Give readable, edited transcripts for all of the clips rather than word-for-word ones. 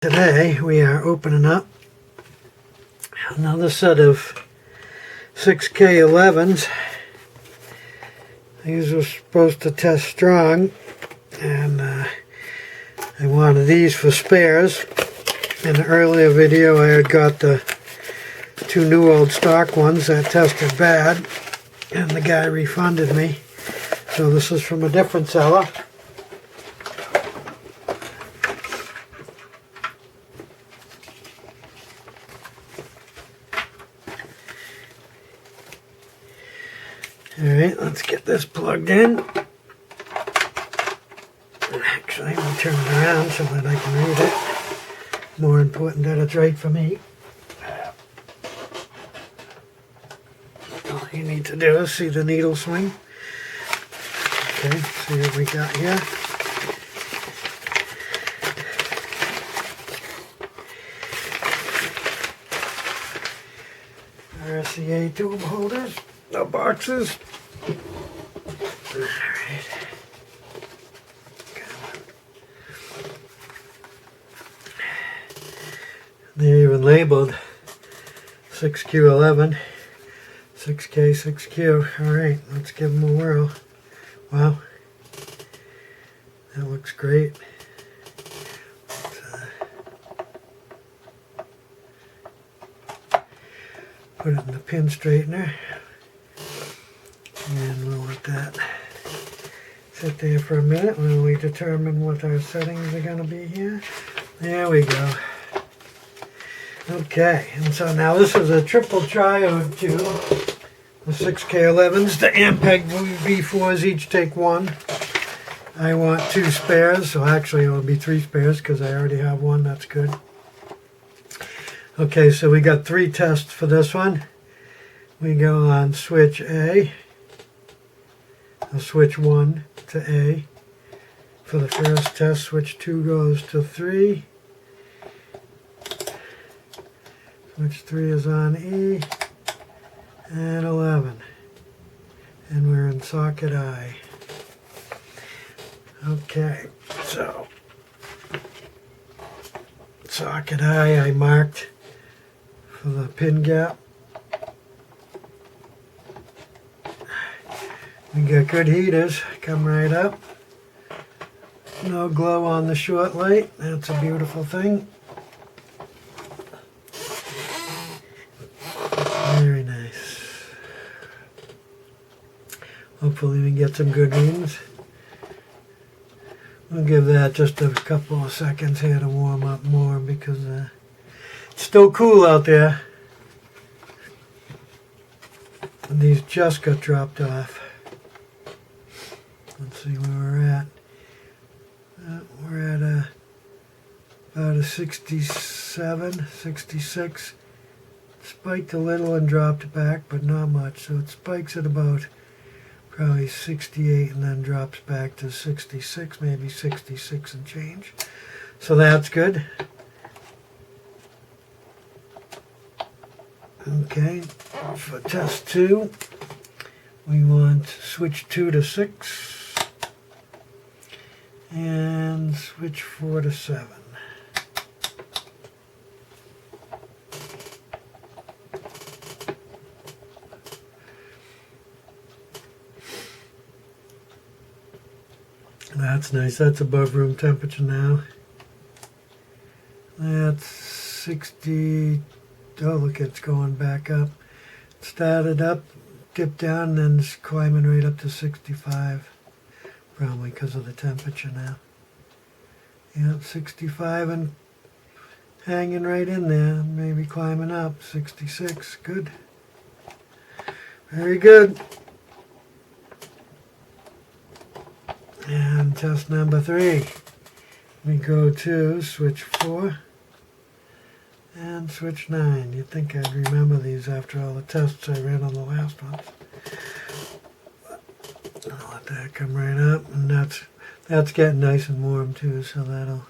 Today we are opening up another set of 6K11s. These were supposed to test strong, and I wanted these for spares. In an earlier video I had got the two new old stock ones that tested bad, and the guy refunded me. So this is from a different seller. Alright, let's get this plugged in. Actually, I'm going to turn it around so that I can read it. More important that it's right for me. All you need to do is see the needle swing. Okay, see what we got here. RCA tube holders. The boxes. Alright. They're even labeled 6Q11, 6K, 6Q. Alright, let's give them a whirl. Wow. That looks great. Put it in the pin straightener. And we'll let that sit there for a minute while we determine what our settings are going to be here. There we go. Okay, and so now this is a triple triode tube. The 6K11s, the Ampeg V-4s each take one. I want two spares, so actually it'll be three spares because I already have one. That's good. Okay, so we got three tests for this one. We go on switch A. I'll switch 1 to A. For the first test, switch 2 goes to 3. Switch 3 is on E. And 11. And we're in socket I. Okay, so socket I marked for the pin gap. We got good heaters, come right up. No glow on the short light, that's a beautiful thing. Very nice. Hopefully we can get some good readings. We'll give that just a couple of seconds here to warm up more because it's still cool out there. And these just got dropped off. Let's see where we're at. We're at about a 67, 66. Spiked a little and dropped back, but not much. So it spikes at about probably 68 and then drops back to 66, maybe 66 and change. So that's good. Okay, for test 2, we want switch 2 to 6. And switch 4 to 7. That's nice. That's above room temperature now. That's 60. Oh, look, it's going back up. It started up, dipped down, and then it's climbing right up to 65. Probably because of the temperature now. Yep, 65 and hanging right in there. Maybe climbing up. 66. Good. Very good. And test number 3. We go to switch 4 and switch 9. You'd think I'd remember these after all the tests I ran on the last ones. I'll let that come right up, and that's getting nice and warm too, so that'll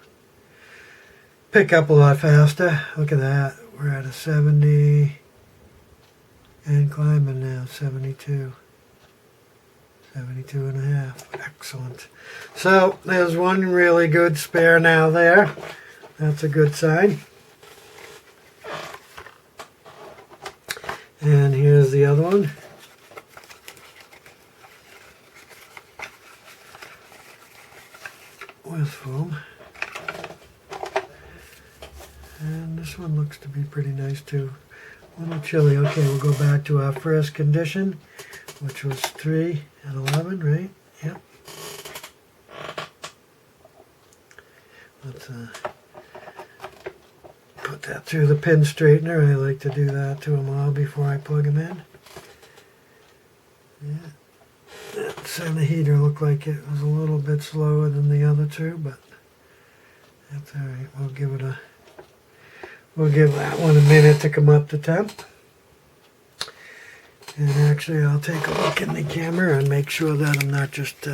pick up a lot faster. Look at that, we're at a 70 and climbing now, 72. 72 and a half. Excellent. So there's one really good spare now there. That's a good sign. And here's the other one. With foam. And this one looks to be pretty nice too. A little chilly. Okay, we'll go back to our first condition, which was 3 and 11, right? Yep. Let's put that through the pin straightener. I like to do that to them all before I plug them in. Yeah. That center heater looked like it was a little bit slower than the other two, but that's all right. We'll give that one a minute to come up to temp. And actually, I'll take a look in the camera and make sure that I'm not just...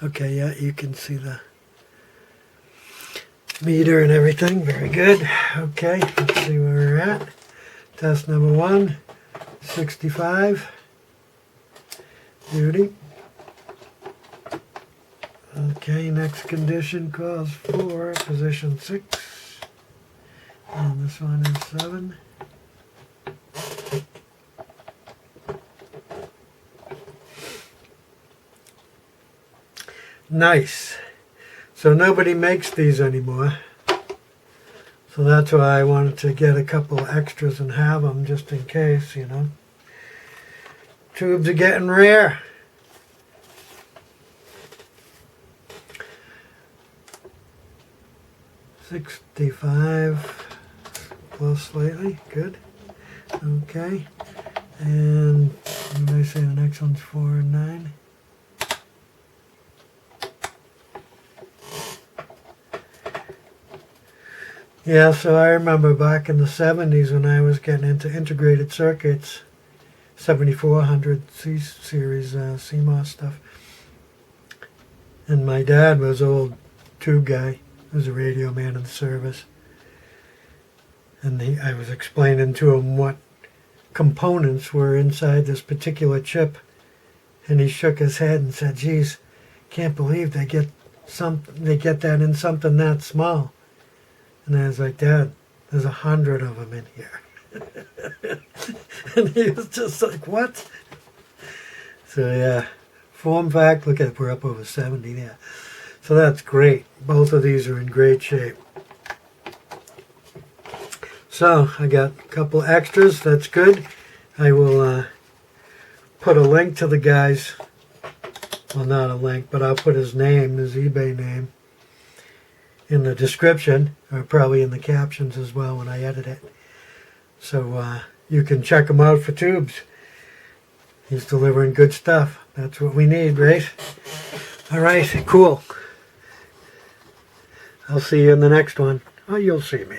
okay, yeah, you can see the meter and everything. Very good. Okay, let's see where we're at. Test number 1, 65. Beauty. Okay, next condition calls for position 6. And this one is 7. Nice. So nobody makes these anymore. So that's why I wanted to get a couple extras and have them just in case, you know. Tubes are getting rare. $65 plus slightly. Good. Okay. And what did I say? The next one's 4 and 9. Yeah, so I remember back in the 70s when I was getting into integrated circuits, 7400 series CMOS stuff. And my dad was an old tube guy. He was a radio man in the service. And I was explaining to him what components were inside this particular chip. And he shook his head and said, geez, can't believe they get that in something that small. And I was like, Dad, there's 100 of them in here. And he was just like, what? So yeah, form fact, look at, we're up over 70 there. So that's great. Both of these are in great shape. So I got a couple extras, that's good. I will put a link to the guy's, well, not a link, but I'll put his name, his eBay name, in the description, or probably in the captions as well when I edit it. So you can check him out for tubes. He's delivering good stuff. That's what we need, right? All right, cool. I'll see you in the next one. Oh, you'll see me.